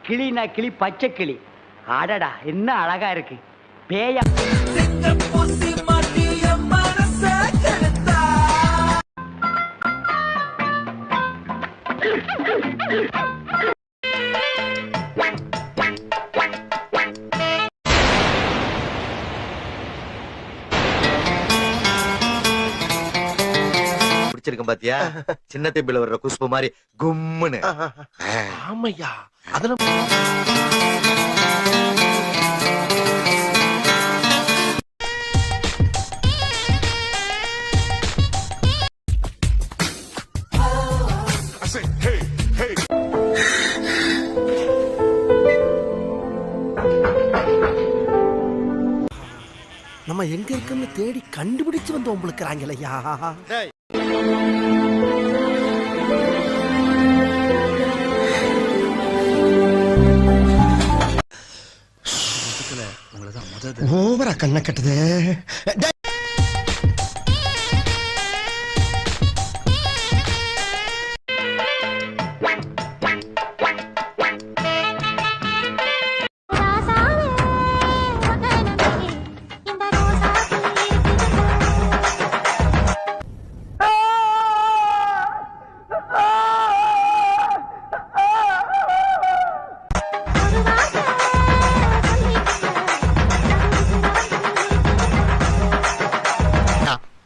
கிளினா கிளி, பச்சை கிளி. அடடா என்ன அழகா இருக்கு. பேயா பிடிச்சிருக்கும் பாத்தியா? சின்ன தேப்பில வர்ற குஷ்பு மாதிரி கும்முன்னு. ஆமையா அதெல்லாம் நம்ம எங்க இருக்குன்னு தேடி கண்டுபிடிச்சு வந்து உங்களுக்குறாங்களையா. ஓவரா கண்ண கட்டுது.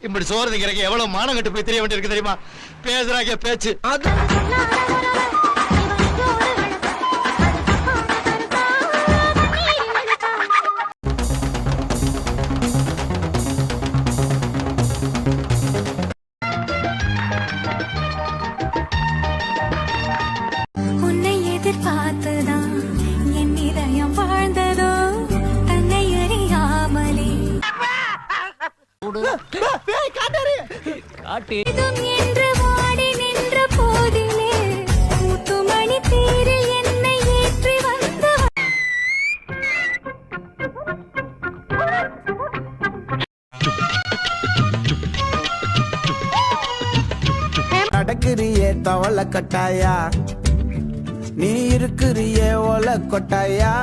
இப்படி சோறு திங்கிறக்கு எவ்வளவு மானம் கட்டு போய் தெரிய வேண்டியிருக்கு தெரியுமா? பேசுறாங்க பேச்சு. உன்னை எதிர்பார்த்துதான் என் இதயம் வாழ்ந்ததோ தன்னை அறியாமலே. என்று வாடி நின்ற போதிலே முத்துமணி தேரில் என்னை ஏற்றி வந்த நடக்கிறியே தவள கட்டாயா, நீ இருக்கிறியே ஒல கொட்டாயா.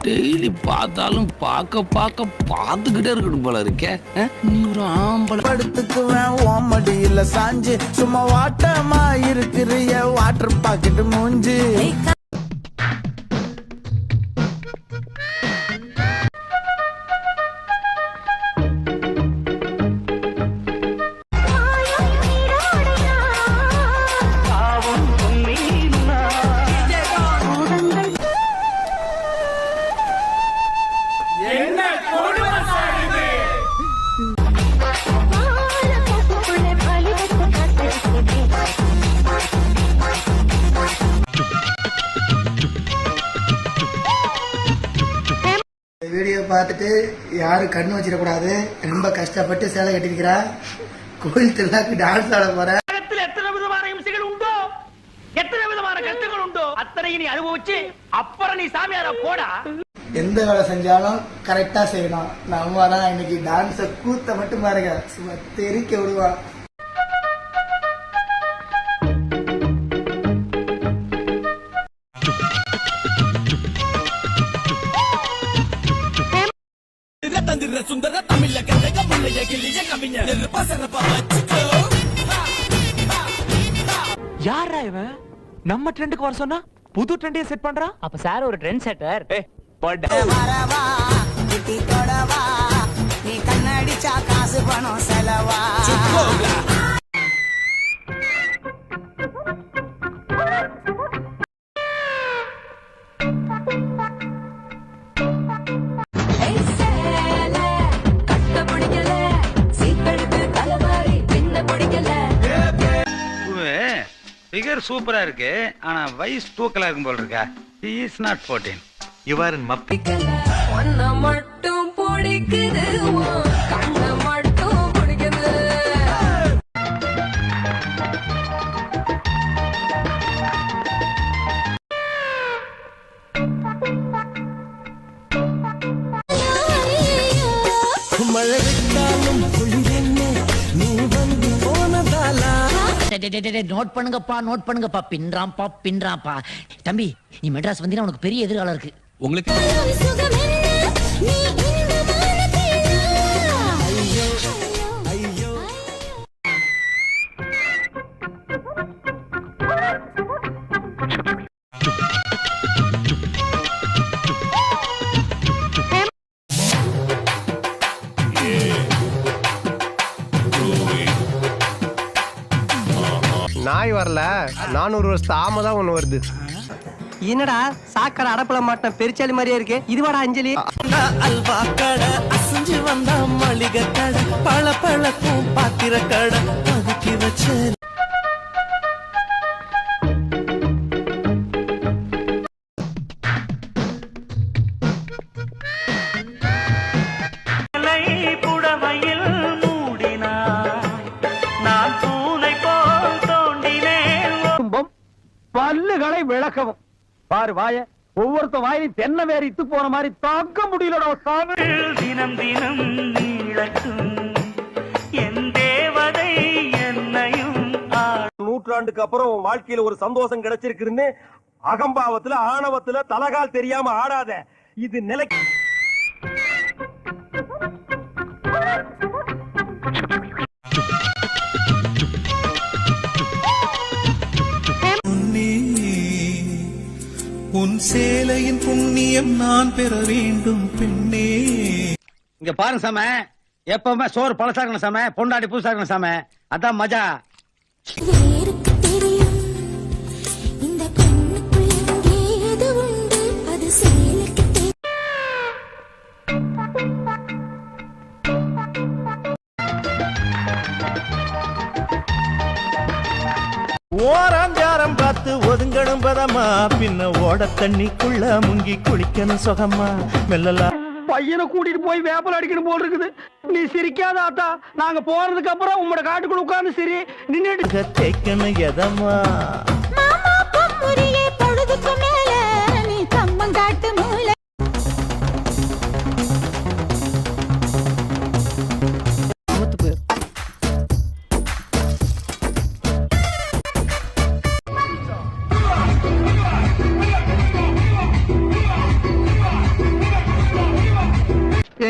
டெய்லி பார்த்தாலும் பார்த்துக்கிட்டே இருக்கணும் போல இருக்கே. நீ ஒரு ஆம்பளை. படுத்துக்குவேன் ஓமடியில சாஞ்சு, சும்மா வாட்டமா இருக்கிறிய வாட்டர் பாக்கெட் மூஞ்சி. வீடியோ பார்த்துட்டு யாரும் கண்ணு வச்சிடக்கூடாது. ரொம்ப கஷ்டப்பட்டு சேலை கட்டிருக்கிறா. கோயில் திருவிழாக்கு டான்ஸ் ஆட போற. எத்தனை விதமான இம்சைகள் உண்டோ, எத்தனை விதமான கஷ்டங்கள் உண்டோ, அத்தனை நீ அனுபவிச்சு அப்புறம் நீ சாமியார போடா. எந்த வேலை செஞ்சாலும் கரெக்டா செய்யணும். நம்ம தான் இன்னைக்கு டான்ஸ கூத்த மட்டும் பாருங்க, சும்மா தெரிக்க விடுவான். யாரா இவன்? நம்ம ட்ரெண்டுக்கு வர சொன்னா புது ட்ரெண்டையே செட் பண்றான். அப்ப சார் ஒரு ட்ரெண்ட் செட்டர். நீ கண்ணடிச்சா காசு பணம் செலவா. ஃபிகர் சூப்பரா இருக்கு, ஆனா வயசு தூக்கலா இருக்கும் போல இருக்கா. He is not 14. You are in மப்பி. ஒன்ன மட்டும் பிடிக்குது, கண்ண மட்டும் பிடிக்குது. மழை விட்டாலும் குளிரென்ன, நீ வந்து போனதாலா. நோட் பண்ணுங்கப்பா பின்றாம்பா தம்பி நீ மெட்ராஸ் வந்தீங்கன்னா உனக்கு பெரிய எதிர்காலம் இருக்கு. உங்களுக்கு நாய் வரல 400 வருஷம் தாமதான் ஒண்ணு வருது. என்னடா சாக்கடை அடப்பல மாட்டேன் பெருச்சாலி மாதிரியே இருக்கு. இதுவாடா அஞ்சலி. அல்வா கடை அசைஞ்சு வந்தா மளிகை கடை பழப்பழக்கும் பாத்திர கடை பதுக்கி வச்சு புடவையில் மூடினாய் நான் பூனை போல் தோண்டினேன். பல்லுகளை விளக்கவும் பாரு வாய ஒவ்வொருத்த வாயிலும் தென்னை வேற இத்து போன மாதிரி தாக்க முடியலடா சாமி. தினம் தினம் நீளட்டும் என் தேவதை என்னையும் நூற்றாண்டுக்கு அப்புறம் உன் வாழ்க்கையில ஒரு சந்தோஷம் கிடைச்சிருக்குன்னு அகம்பாவத்துல ஆணவத்துல தலகால் தெரியாம ஆடாத. இது நிலை உன் சேலையின் புண்ணியம் நான் பெற வேண்டும் பெண்ணே. இங்க பாருங்க சாம எப்பவுமே சோறு பழசாக்கணும் சாம பொண்டாடி பூசாக்கணும் சாம அதான் மஜா. வேருக்கு தெரியும் இந்த கண்ணுக்குள் எங்கே எது உண்டு அது சேலைக்கு தெரியும். ஓராஞ்சாரம் பார்த்து ஒதுங்கணும் பதமா பின்ன ஓட தண்ணிக்குள்ள முங்கி குளிக்கணும் சுகமா மெல்லலாம். பையனை கூட்டிட்டு போய் வேப்பல் அடிக்கணும் போல் இருக்குது. நீ சிரிக்காத ஆத்தா நாங்க போறதுக்கு அப்புறம் உங்களோட காட்டுக்குள்ள உட்கார்ந்து சரி நின்னுட்டு தேக்கணும் எதமா மாமா பொம்முரியே பொழுதுக்கு மேல நீ கம்மங்காட்டு மூலை.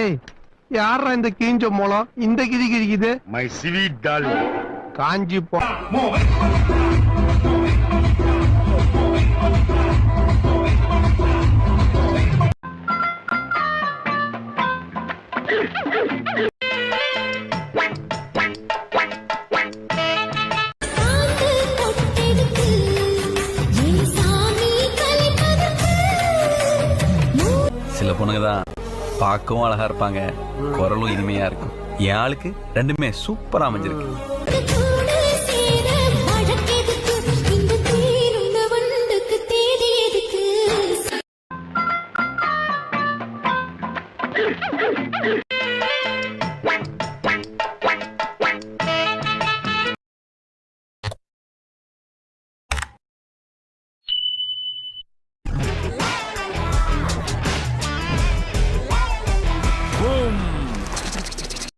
ஏய் யாரா இந்த கீஞ்ச மூலம் இந்த கிரி கிரிக்குது? My sweet darling. காஞ்சி போ. காத்து தொட்டெடுத்து என் சாமி கலைப்பதற்கு சில பொண்ணுங்க தான் பார்க்கவும் அழகா இருப்பாங்க, குரலும் இனிமையா இருக்கும். என் ஆளுக்கு ரெண்டுமே சூப்பரா அமைஞ்சிருக்கு.